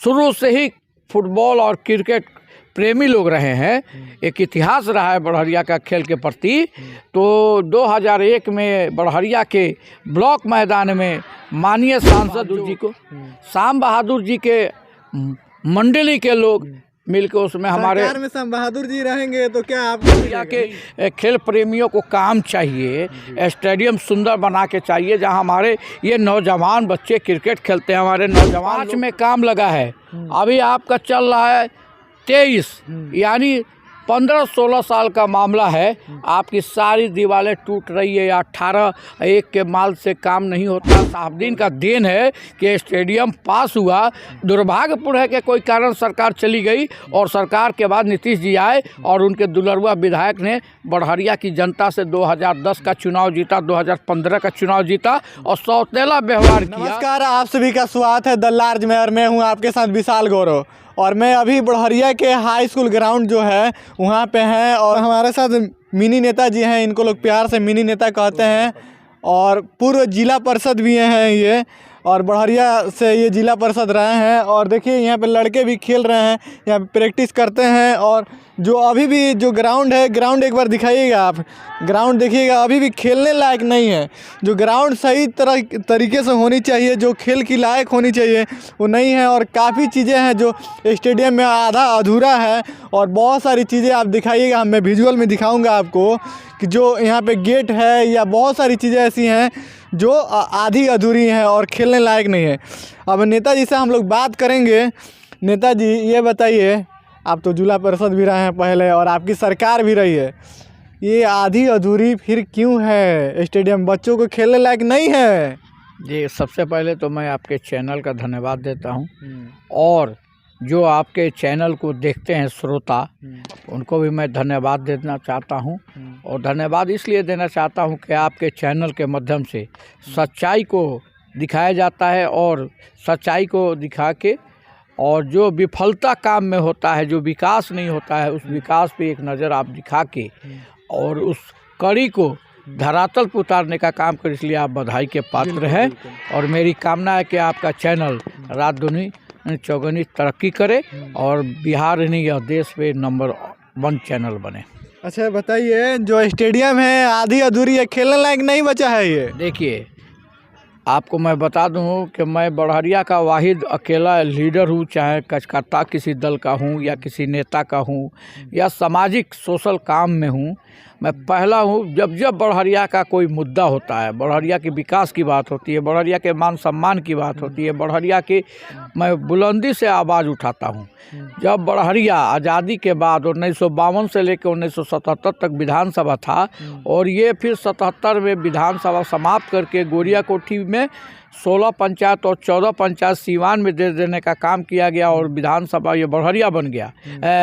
शुरू से ही फुटबॉल और क्रिकेट प्रेमी लोग रहे हैं। एक इतिहास रहा है बड़हरिया का खेल के प्रति। तो 2001 में बड़हरिया के ब्लॉक मैदान में माननीय सांसद जी को श्याम बहादुर जी के मंडली के लोग मिलकर उसमें हमारे सरकार में श्याम बहादुर जी रहेंगे तो क्या आप बड़हरिया के खेल प्रेमियों को काम चाहिए, स्टेडियम सुंदर बना के चाहिए जहां हमारे ये नौजवान बच्चे क्रिकेट खेलते हैं। हमारे नौजवान में काम लगा है। अभी आपका चल रहा है 23 यानी 15-16 साल का मामला है। आपकी सारी दीवारें टूट रही है या 18-1 के माल से काम नहीं होता। साहबदीन का देन है कि स्टेडियम पास हुआ। दुर्भाग्यपूर्ण है कि कोई कारण सरकार चली गई और सरकार के बाद नीतीश जी आए और उनके दुलरुआ विधायक ने बड़हरिया की जनता से 2010 का चुनाव जीता, 2015 का चुनाव जीता और सौतेला व्यवहार किया। नमस्कार, आप सभी का स्वागत है द लार्ज में और मैं हूं आपके साथ विशाल गौरव। और मैं अभी बड़हरिया के हाई स्कूल ग्राउंड जो है वहाँ पे हैं और हमारे साथ मिनी नेता जी हैं। इनको लोग प्यार से मिनी नेता कहते हैं और पूर्व जिला परिषद भी हैं ये, और बड़हरिया से ये जिला परिषद रहे हैं। और देखिए यहाँ पे लड़के भी खेल रहे हैं, यहाँ पे प्रैक्टिस करते हैं। और जो अभी भी जो ग्राउंड है, ग्राउंड एक बार दिखाइएगा आप, ग्राउंड देखिएगा अभी भी खेलने लायक नहीं है। जो ग्राउंड सही तरीके से होनी चाहिए, जो खेल की लायक होनी चाहिए वो नहीं है। और काफ़ी चीज़ें हैं जो स्टेडियम में आधा अधूरा है और बहुत सारी चीज़ें आप दिखाइएगा, मैं विजुअल में दिखाऊंगा आपको कि जो यहाँ पे गेट है या बहुत सारी चीज़ें ऐसी हैं जो आधी अधूरी हैं और खेलने लायक नहीं है। अब नेताजी से हम लोग बात करेंगे। नेताजी ये बताइए, आप तो जिला परिषद भी रहे हैं पहले और आपकी सरकार भी रही है, ये आधी अधूरी फिर क्यों है? स्टेडियम बच्चों को खेलने लायक नहीं है। जी, सबसे पहले तो मैं आपके चैनल का धन्यवाद देता हूं और जो आपके चैनल को देखते हैं श्रोता, उनको भी मैं धन्यवाद देना चाहता हूं। और धन्यवाद इसलिए देना चाहता हूं कि आपके चैनल के माध्यम से सच्चाई को दिखाया जाता है और सच्चाई को दिखा के और जो विफलता काम में होता है, जो विकास नहीं होता है, उस विकास पे एक नज़र आप दिखा के और उस कड़ी को धरातल पर उतारने का काम कर, इसलिए आप बधाई के पात्र हैं। और मेरी कामना है कि आपका चैनल रात दुनी चौगुनी तरक्की करे और बिहार नहीं यह देश पे नंबर 1 चैनल बने। अच्छा बताइए, जो स्टेडियम है आधी अधूरी है, खेलने लायक नहीं बचा है ये? देखिए, आपको मैं बता दूं कि मैं बड़हरिया का वाहिद अकेला लीडर हूं, चाहे कार्यकर्ता किसी दल का हूं या किसी नेता का हूं या सामाजिक सोशल काम में हूं। मैं पहला हूं, जब बड़हरिया का कोई मुद्दा होता है, बड़हरिया के विकास की बात होती है, बड़हरिया के मान सम्मान की बात होती है, बड़हरिया की मैं बुलंदी से आवाज़ उठाता हूं। जब बड़हरिया आज़ादी के बाद 1952 से लेकर 1977 तक विधानसभा था और ये फिर 77 में विधानसभा समाप्त करके गोरिया कोठी में 16 पंचायत और 14 पंचायत सीवान में दे देने का काम किया गया और विधानसभा ये बड़हरिया बन गया।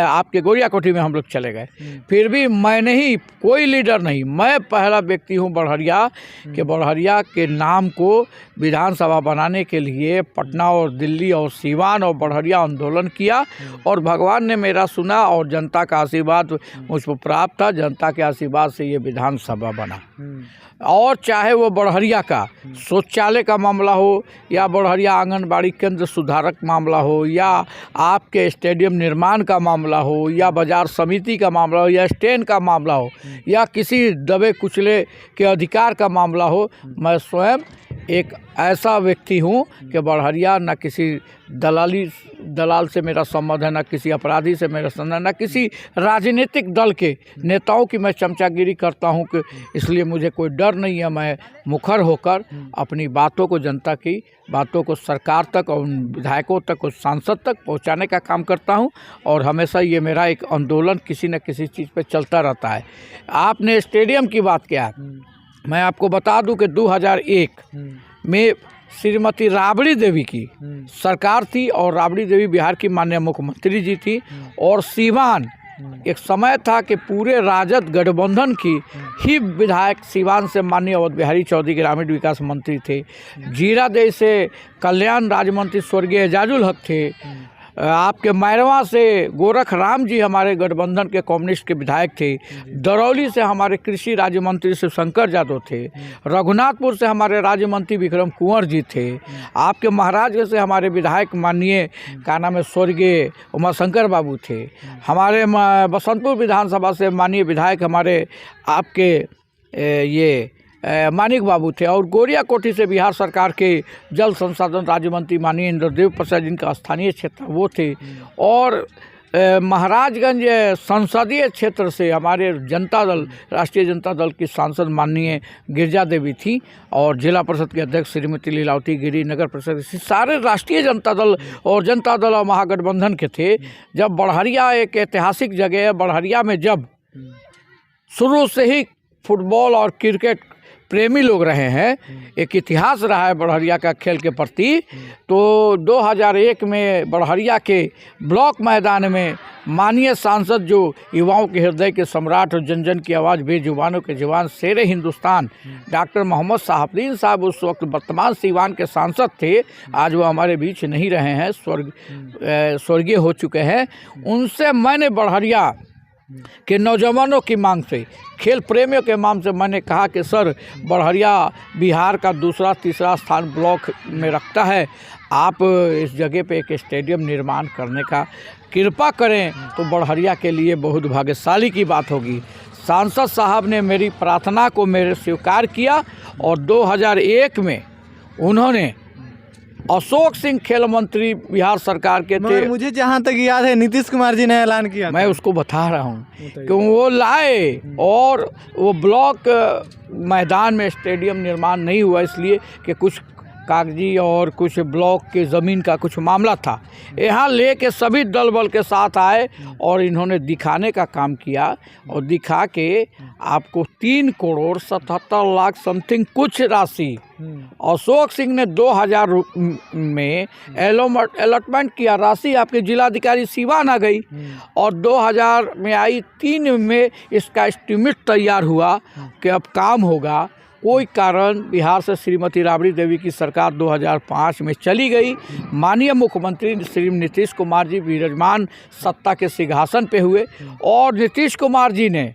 आपके गोरिया कोठी में हम लोग चले गए। फिर भी मैं नहीं, कोई लीडर नहीं, मैं पहला व्यक्ति हूँ बड़हरिया के बड़हरिया के नाम को विधानसभा बनाने के लिए पटना और दिल्ली और सीवान और बड़हरिया आंदोलन किया और भगवान ने मेरा सुना और जनता का आशीर्वाद मुझ पर प्राप्त था। जनता के आशीर्वाद से ये विधानसभा बना। और चाहे वो बड़हरिया का शौचालय का मामला हो या बड़हरिया आंगनबाड़ी केंद्र सुधारक मामला हो या आपके स्टेडियम निर्माण का मामला हो या बाजार समिति का मामला हो या स्टैंड का मामला हो या किसी दबे कुचले के अधिकार का मामला हो, मैं स्वयं एक ऐसा व्यक्ति हूँ कि बड़हरिया न किसी दलाल से मेरा संबंध है, न किसी अपराधी से मेरा संबंध है, न किसी राजनीतिक दल के नेताओं की मैं चमचागिरी करता हूँ कि इसलिए मुझे कोई डर नहीं है। मैं मुखर होकर अपनी बातों को, जनता की बातों को सरकार तक और विधायकों तक और सांसद तक पहुँचाने का काम करता हूँ और हमेशा ये मेरा एक आंदोलन किसी न किसी चीज़ पर चलता रहता है। आपने स्टेडियम की बात किया, मैं आपको बता दूं कि 2001 में श्रीमती राबड़ी देवी की सरकार थी और राबड़ी देवी बिहार की माननीय मुख्यमंत्री जी थी और सीवान एक समय था कि पूरे राजद गठबंधन की ही विधायक सीवान से माननीय अवध बिहारी चौधरी ग्रामीण विकास मंत्री थे, जीरादेई से कल्याण राज्य मंत्री स्वर्गीय एजाजुल हक थे, आपके मैरवा से गोरख राम जी हमारे गठबंधन के कम्युनिस्ट के विधायक थे। दरौली से हमारे कृषि राज्य मंत्री शिवशंकर यादव थे। रघुनाथपुर से हमारे राज्य मंत्री विक्रम कुंवर जी थे। आपके महाराजगंज से हमारे विधायक माननीय का नाम है स्वर्गीय उमाशंकर बाबू थे। हमारे बसंतपुर विधानसभा से माननीय विधायक हमारे आपके ये मानिक बाबू थे। और गोरिया कोठी से बिहार सरकार के जल संसाधन राज्य मंत्री माननीय इंद्रदेव प्रसाद जिनका स्थानीय क्षेत्र वो थे। और महाराजगंज संसदीय क्षेत्र से हमारे जनता दल राष्ट्रीय जनता दल की सांसद माननीय गिरिजा देवी थी। और जिला परिषद के अध्यक्ष श्रीमती लीलावती गिरी, नगर परिषद सारे राष्ट्रीय जनता दल और महागठबंधन के थे। जब बड़हरिया एक ऐतिहासिक जगह है, बड़हरिया में जब शुरू से ही फुटबॉल और क्रिकेट प्रेमी लोग रहे हैं, एक इतिहास रहा है बड़हरिया का खेल के प्रति, तो 2001 में बड़हरिया के ब्लॉक मैदान में माननीय सांसद जो युवाओं के हृदय के सम्राट और जन जन की आवाज़ बेजुबानों के जवान शेरे हिंदुस्तान डॉक्टर मोहम्मद साहबुद्दीन साहब उस वक्त वर्तमान सीवान के सांसद थे। आज वो हमारे बीच नहीं रहे हैं, स्वर्गीय हो चुके हैं। उनसे मैंने बड़हरिया के नौजवानों की मांग से, खेल प्रेमियों के मांग से मैंने कहा कि सर बड़हरिया बिहार का दूसरा तीसरा स्थान ब्लॉक में रखता है, आप इस जगह पे एक स्टेडियम निर्माण करने का कृपा करें तो बड़हरिया के लिए बहुत भाग्यशाली की बात होगी। सांसद साहब ने मेरी प्रार्थना को मेरे स्वीकार किया और 2001 में उन्होंने अशोक सिंह खेल मंत्री बिहार सरकार के थे। मुझे जहाँ तक याद है नीतीश कुमार जी ने ऐलान किया। मैं उसको बता रहा हूँ कि वो लाए और वो ब्लॉक मैदान में स्टेडियम निर्माण नहीं हुआ, इसलिए कि कुछ कागजी और कुछ ब्लॉक के ज़मीन का कुछ मामला था। यहाँ लेके सभी दल बल के साथ आए और इन्होंने दिखाने का काम किया और दिखा के आपको 3 करोड़ 77 लाख समथिंग कुछ राशि अशोक सिंह ने 2000 में अलॉटमेंट किया। राशि आपके जिलाधिकारी सीवान आ गई और 2000 में आई। 3 में इसका एस्टीमेट तैयार हुआ कि अब काम होगा। कोई कारण बिहार से श्रीमती राबड़ी देवी की सरकार 2005 में चली गई। माननीय मुख्यमंत्री श्री नीतीश कुमार जी विराजमान सत्ता के सिंहासन पे हुए और नीतीश कुमार जी ने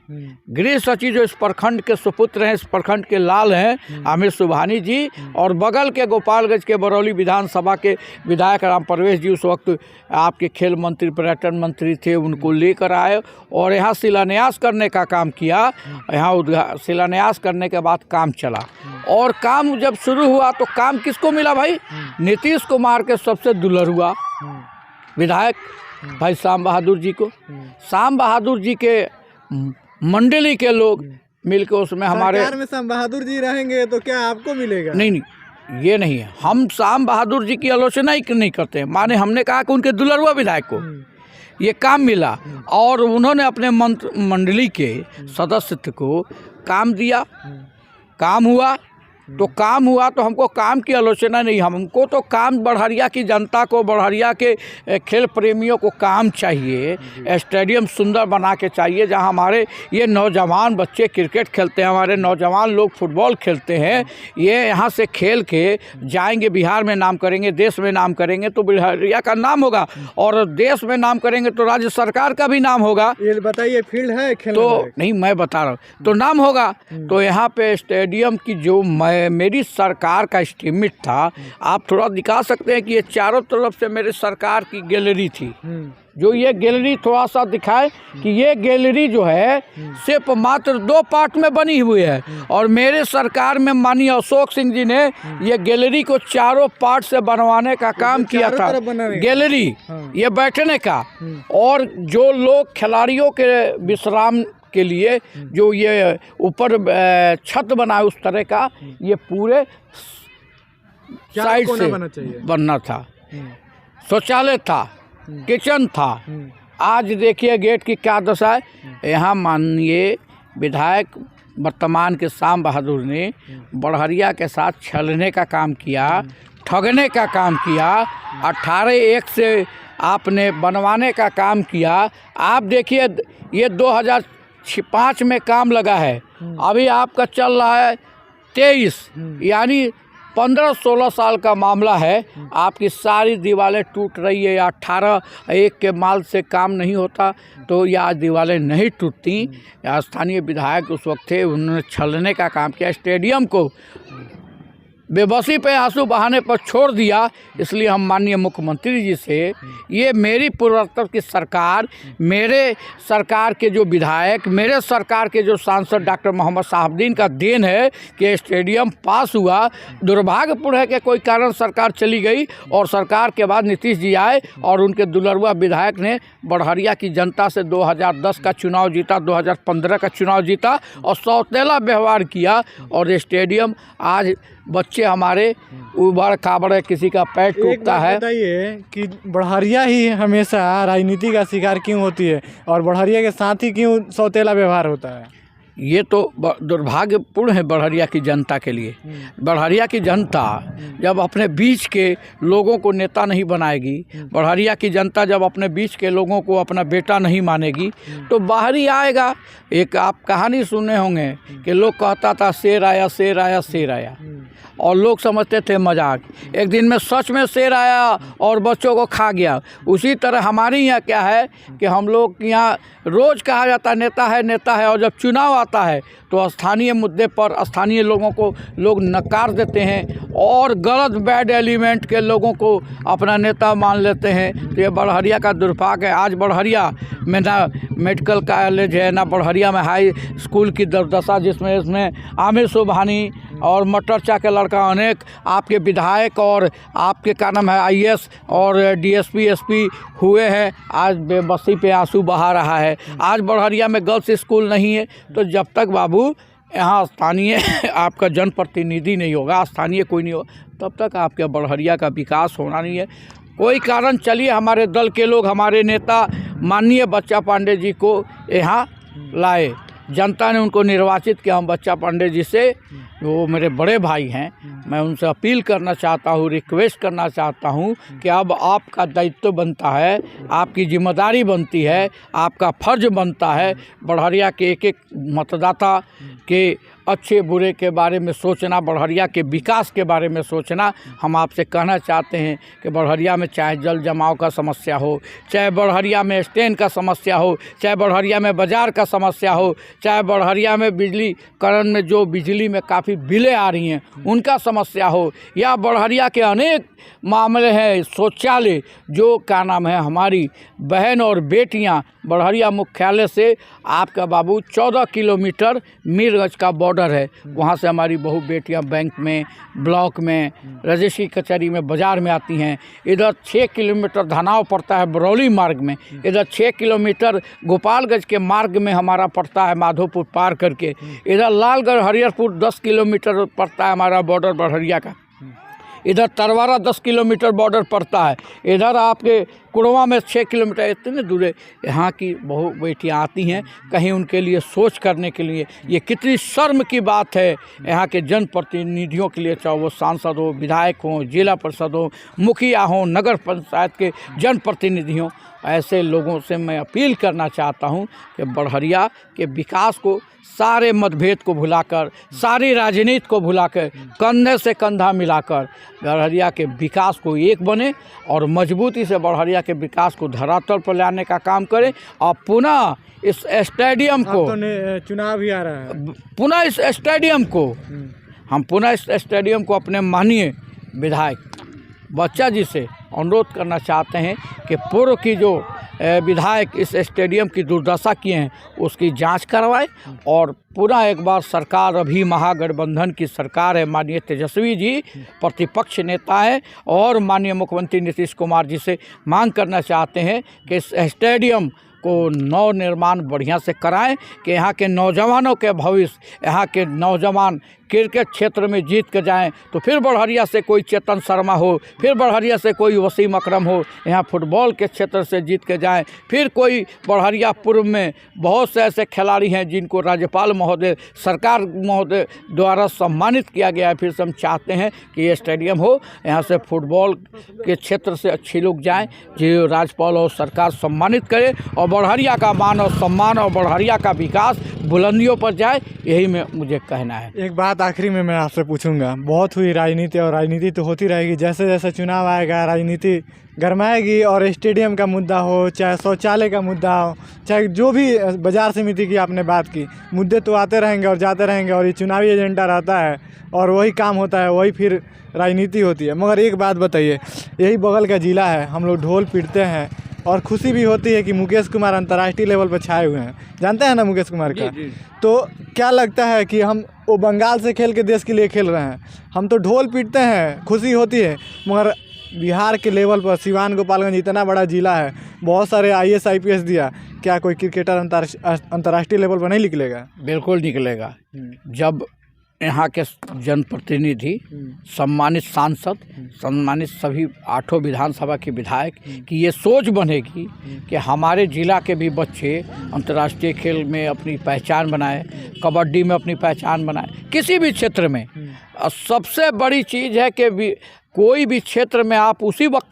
गृह सचिव जो इस प्रखंड के सुपुत्र हैं, इस प्रखंड के लाल हैं आमिर सुबहानी जी, और बगल के गोपालगंज के बरौली विधानसभा के विधायक राम परवेश जी उस वक्त आपके खेल मंत्री पर्यटन मंत्री थे, उनको लेकर आए और यहाँ शिलान्यास करने का काम किया। यहाँ शिलान्यास करने के बाद काम चला और काम जब शुरू हुआ तो काम किसको मिला भाई? नीतीश कुमार के सबसे दुलरुआ विधायक भाई श्याम बहादुर जी को। श्याम बहादुर जी के मंडली के लोग मिलकर उसमें हमारे सरकार में श्याम बहादुर जी रहेंगे तो क्या आपको मिलेगा? नहीं, ये नहीं है। हम श्याम बहादुर जी की आलोचना ही नहीं करते, माने हमने कहा कि उनके दुलरुआ विधायक को ये काम मिला और उन्होंने अपने मंडली के सदस्य को काम दिया। काम हुआ तो हमको काम की आलोचना नहीं, हमको तो काम बड़हरिया की जनता को, बड़हरिया के खेल प्रेमियों को काम चाहिए। स्टेडियम सुंदर बना के चाहिए जहां हमारे ये नौजवान बच्चे क्रिकेट खेलते हैं, हमारे नौजवान लोग फुटबॉल खेलते हैं। ये यहाँ से खेल के जाएंगे, बिहार में नाम करेंगे, देश में नाम करेंगे तो बड़हरिया का नाम होगा और देश में नाम करेंगे तो राज्य सरकार का भी नाम होगा। ये बताइए फील्ड है खेलने तो नहीं, मैं बता रहा हूँ तो नाम होगा। तो यहाँ पे स्टेडियम की जो मेरी सरकार का एस्टीमेट था, आप थोड़ा दिखा सकते हैं कि ये चारों तरफ से मेरी सरकार की गैलरी थी। जो ये गैलरी थोड़ा सा दिखाए कि ये गैलरी जो है सिर्फ मात्र 2 पार्ट में बनी हुई है और मेरे सरकार में माननीय अशोक सिंह जी ने ये गैलरी को 4 पार्ट से बनवाने का काम किया था। गैलरी ये बैठने का और जो लोग खिलाड़ियों के विश्राम के लिए जो ये ऊपर छत बना उस तरह का, ये पूरे साइड से बनना था। शौचालय था, किचन था। आज देखिए गेट की क्या दशा है। यहाँ माननीय विधायक वर्तमान के श्याम बहादुर ने बड़हरिया के साथ छलने का काम किया, ठगने का काम किया, 18-1 से आपने बनवाने का काम किया। आप देखिए ये 2005 में काम लगा है, अभी आपका चल रहा है 23, यानी 15-16 साल का मामला है। आपकी सारी दीवारें टूट रही है, या 18-1 के माल से काम नहीं होता तो ये आज दीवारें नहीं टूटती। स्थानीय विधायक उस वक्त थे, उन्होंने छलने का काम किया, स्टेडियम को बेबसी पे आंसू बहाने पर छोड़ दिया। इसलिए हम माननीय मुख्यमंत्री जी से, ये मेरी पूर्वोत्तर की सरकार, मेरे सरकार के जो विधायक, मेरे सरकार के जो सांसद डॉक्टर मोहम्मद साहबुद्दीन का देन है कि स्टेडियम पास हुआ। दुर्भाग्यपूर्ण है कि कोई कारण सरकार चली गई और सरकार के बाद नीतीश जी आए और उनके दुलरुआ विधायक ने बड़हरिया की जनता से 2010 का चुनाव जीता, 2015 का चुनाव जीता और सौतेला व्यवहार किया। और ये स्टेडियम आज बच्चे हमारे उबड़ खाबड़, किसी का पैर टूटता है। बताइए कि बड़हरिया ही हमेशा राजनीति का शिकार क्यों होती है और बड़हरिया के साथ ही क्यों सौतेला व्यवहार होता है? ये तो दुर्भाग्यपूर्ण है बड़हरिया की जनता के लिए। बड़हरिया की जनता जब अपने बीच के लोगों को नेता नहीं बनाएगी, बड़हरिया की जनता जब अपने बीच के लोगों को अपना बेटा नहीं मानेगी तो बाहर ही आएगा। एक आप कहानी सुने होंगे कि लोग कहता था शेर आया शेर आया शेर आया, और लोग समझते थे मजाक। एक दिन में सच में शेर आया और बच्चों को खा गया। उसी तरह हमारे यहाँ क्या है कि हम लोग यहाँ रोज़ कहा जाता नेता है, और जब चुनाव आता है तो स्थानीय मुद्दे पर स्थानीय लोगों को लोग नकार देते हैं और गलत बैड एलिमेंट के लोगों को अपना नेता मान लेते हैं। तो ये बड़हरिया का दुर्भाग्य है। आज बड़हरिया में ना मेडिकल कॉलेज है, ना बड़हरिया में हाई स्कूल की दुर्दशा, इसमें आमिर सुबहानी और मटरचा के लड़का अनेक आपके विधायक और आपके का नाम है IAS और DSP SP हुए हैं। आज बेबसी पे आंसू बहा रहा है। आज बड़हरिया में गर्ल्स स्कूल नहीं है। तो जब तक बाबू यहाँ स्थानीय आपका जनप्रतिनिधि नहीं होगा, स्थानीय कोई नहीं होगा, तब तक आपके बड़हरिया का विकास होना नहीं है। कोई कारण चलिए हमारे दल के लोग, हमारे नेता माननीय बच्चा पांडे जी को यहाँ लाए, जनता ने उनको निर्वाचित किया। हम बच्चा पांडे जी से, वो मेरे बड़े भाई हैं, मैं उनसे अपील करना चाहता हूँ, रिक्वेस्ट करना चाहता हूँ कि अब आपका दायित्व बनता है, आपकी जिम्मेदारी बनती है, आपका फर्ज बनता है बड़हरिया के एक एक मतदाता के अच्छे बुरे के बारे में सोचना, बड़हरिया के विकास के बारे में सोचना। हम आपसे कहना चाहते हैं कि बड़हरिया में चाहे जल जमाव का समस्या हो, चाहे बड़हरिया में स्टैंड का समस्या हो, चाहे बड़हरिया में बाज़ार का समस्या हो, चाहे बड़हरिया में बिजली करण में जो बिजली में काफ़ी बिलें आ रही हैं उनका समस्या हो, या बड़हरिया के अनेक मामले हैं, शौचालय जो क्या नाम है, हमारी बहन और बेटियां बड़हरिया मुख्यालय से आपका बाबू 14 किलोमीटर मीरगंज का बॉर्डर है, वहाँ से हमारी बहू बेटियां बैंक में, ब्लॉक में, रजिस्ट्री कचहरी में, बाज़ार में आती हैं। इधर 6 किलोमीटर धनाव पड़ता है बरौली मार्ग में, इधर 6 किलोमीटर गोपालगंज के मार्ग में हमारा पड़ता है माधोपुर पार करके, इधर लालगढ़ हरिहरपुर 10 किलोमीटर पड़ता है हमारा बॉर्डर बड़हरिया का, इधर तरवारा 10 किलोमीटर बॉर्डर पड़ता है, इधर आपके कुड़वा में 6 किलोमीटर। इतने दूर यहाँ की बहु बेटियाँ आती हैं कहीं उनके लिए सोच करने के लिए। ये कितनी शर्म की बात है यहाँ के जनप्रतिनिधियों के लिए, चाहे वो सांसद हो, विधायक हों, जिला परिषद हो, मुखिया हों, नगर पंचायत के जनप्रतिनिधि हों। ऐसे लोगों से मैं अपील करना चाहता हूँ कि बड़हरिया के विकास को, सारे मतभेद को भुलाकर, सारी राजनीति को भुलाकर, कंधे से कंधा मिलाकर बड़हरिया के विकास को एक बने और मजबूती से बड़हरिया के विकास को धरातल पर लाने का काम करें। और पुनः इस स्टेडियम को, तो चुनाव भी आ रहा है, पुनः इस स्टेडियम को हम पुनः इस स्टेडियम को अपने माननीय विधायक बच्चा जी से अनुरोध करना चाहते हैं कि पूर्व की जो विधायक इस स्टेडियम की दुर्दशा किए हैं उसकी जांच करवाएं और पुनः एक बार सरकार, अभी महागठबंधन की सरकार है, माननीय तेजस्वी जी प्रतिपक्ष नेता हैं और माननीय मुख्यमंत्री नीतीश कुमार जी से मांग करना चाहते हैं कि इस स्टेडियम को नव निर्माण बढ़िया से कराएं कि यहाँ के नौजवानों के भविष्य, यहाँ के नौजवान क्रिकेट क्षेत्र में जीत के जाएं तो फिर बड़हरिया से कोई चेतन शर्मा हो, फिर बड़हरिया से कोई वसीम अकरम हो, यहाँ फुटबॉल के क्षेत्र से जीत के जाएं, फिर कोई बड़हरिया पूर्व में बहुत से ऐसे खिलाड़ी हैं जिनको राज्यपाल महोदय, सरकार महोदय द्वारा सम्मानित किया गया है। फिर से हम चाहते हैं कि ये स्टेडियम हो, यहाँ से फुटबॉल के क्षेत्र से अच्छे लोग जाएँ, जो राज्यपाल और सरकार सम्मानित करे और बड़हरिया का मान और सम्मान और बड़हरिया का विकास बुलंदियों पर जाए, यही मैं मुझे कहना है। एक बात आखिरी में मैं आपसे पूछूंगा, बहुत हुई राजनीति और राजनीति तो होती रहेगी, जैसे जैसे चुनाव आएगा राजनीति गरमाएगी और स्टेडियम का मुद्दा हो, चाहे शौचालय का मुद्दा हो, चाहे जो भी बाजार समिति की आपने बात की, मुद्दे तो आते रहेंगे और जाते रहेंगे और ये चुनावी एजेंडा रहता है और वही काम होता है, वही फिर राजनीति होती है। मगर एक बात बताइए, यही बगल का ज़िला है, हम लोग ढोल पीटते हैं और खुशी भी होती है कि मुकेश कुमार अंतर्राष्ट्रीय लेवल पर छाए हुए हैं, जानते हैं ना मुकेश कुमार का। तो क्या लगता है कि हम वो बंगाल से खेल के देश के लिए खेल रहे हैं, हम तो ढोल पीटते हैं, खुशी होती है, मगर बिहार के लेवल पर सिवान गोपालगंज इतना बड़ा ज़िला है, बहुत सारे IAS IPS दिया, क्या कोई क्रिकेटर अंतर्राष्ट्रीय लेवल पर नहीं निकलेगा? बिल्कुल निकलेगा। जब यहाँ के जनप्रतिनिधि, सम्मानित सांसद, सम्मानित सभी 8 विधानसभा के विधायक की ये सोच बनेगी कि हमारे ज़िला के भी बच्चे अंतर्राष्ट्रीय खेल में अपनी पहचान बनाए, कबड्डी में अपनी पहचान बनाए, किसी भी क्षेत्र में। सबसे बड़ी चीज़ है कि कोई भी क्षेत्र में आप उसी वक्त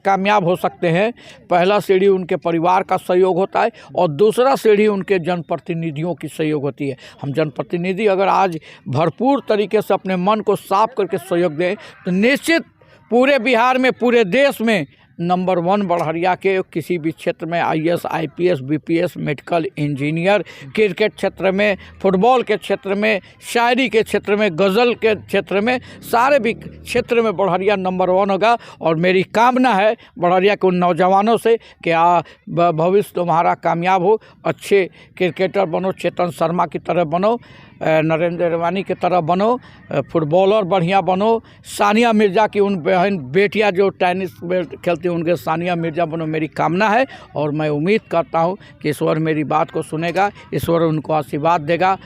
कामयाब हो सकते हैं, पहला सीढ़ी उनके परिवार का सहयोग होता है और दूसरा सीढ़ी उनके जनप्रतिनिधियों की सहयोग होती है। हम जनप्रतिनिधि अगर आज भरपूर तरीके से अपने मन को साफ करके सहयोग दें तो निश्चित पूरे बिहार में, पूरे देश में नंबर 1 बड़हरिया के किसी भी क्षेत्र में IAS IPS BPS medical engineer, cricket क्षेत्र में, फुटबॉल के क्षेत्र में, शायरी के क्षेत्र में, गज़ल के क्षेत्र में, सारे भी क्षेत्र में बड़हरिया नंबर 1 होगा। और मेरी कामना है बड़हरिया के उन नौजवानों से कि भविष्य तुम्हारा कामयाब हो, अच्छे क्रिकेटर बनो, चेतन शर्मा की तरह बनो, नरेंद्र इरवानी की तरह बनो, फुटबॉलर बढ़िया बनो, सानिया मिर्ज़ा की उन बहन बेटियां जो टेनिस खेलती हैं उनके सानिया मिर्ज़ा बनो, मेरी कामना है। और मैं उम्मीद करता हूं कि ईश्वर मेरी बात को सुनेगा, ईश्वर उनको आशीर्वाद देगा,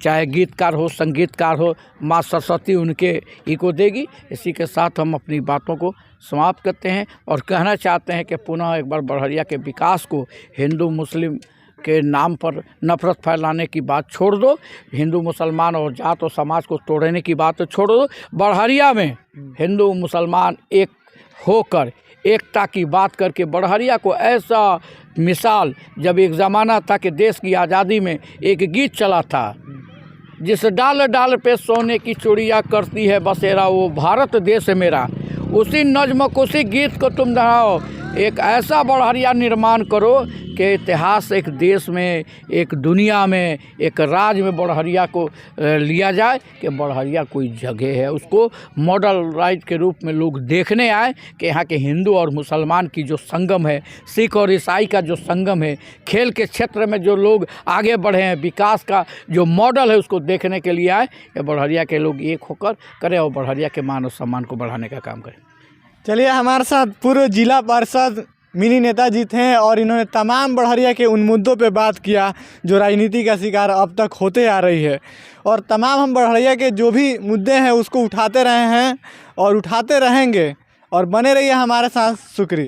चाहे गीतकार हो, संगीतकार हो, माँ सरस्वती उनके को देगी। इसी के साथ हम अपनी बातों को समाप्त करते हैं और कहना चाहते हैं कि पुनः एक बार बड़हरिया के विकास को, हिंदू मुस्लिम के नाम पर नफरत फैलाने की बात छोड़ दो, हिंदू मुसलमान और जात और समाज को तोड़ने की बात छोड़ दो। बड़हरिया में हिंदू मुसलमान एक होकर एकता की बात करके बड़हरिया को ऐसा मिसाल, जब एक ज़माना था कि देश की आज़ादी में एक गीत चला था, जिस डाल डाल पे सोने की चूड़ियाँ करती है बसेरा, वो भारत देश है मेरा, उसी नज्म को, उसी गीत को तुम दोहराओ, एक ऐसा बड़हरिया निर्माण करो कि इतिहास एक देश में, एक दुनिया में, एक राज्य में बड़हरिया को लिया जाए कि बड़हरिया कोई जगह है, उसको मॉडल राज्य के रूप में लोग देखने आए कि यहाँ के हिंदू और मुसलमान की जो संगम है, सिख और ईसाई का जो संगम है, खेल के क्षेत्र में जो लोग आगे बढ़े हैं, विकास का जो मॉडल है उसको देखने के लिए आए कि बड़हरिया के लोग एक होकर करें और बड़हरिया के मान और सम्मान को बढ़ाने का काम करें। चलिए, हमारे साथ पूर्व जिला पार्षद मिनी नेताजी थे और इन्होंने तमाम बड़हरिया के उन मुद्दों पे बात किया जो राजनीति का शिकार अब तक होते आ रही है, और तमाम हम बड़हरिया के जो भी मुद्दे हैं उसको उठाते रहे हैं और उठाते रहेंगे, और बने रहिए हमारे साथ। शुक्रिया।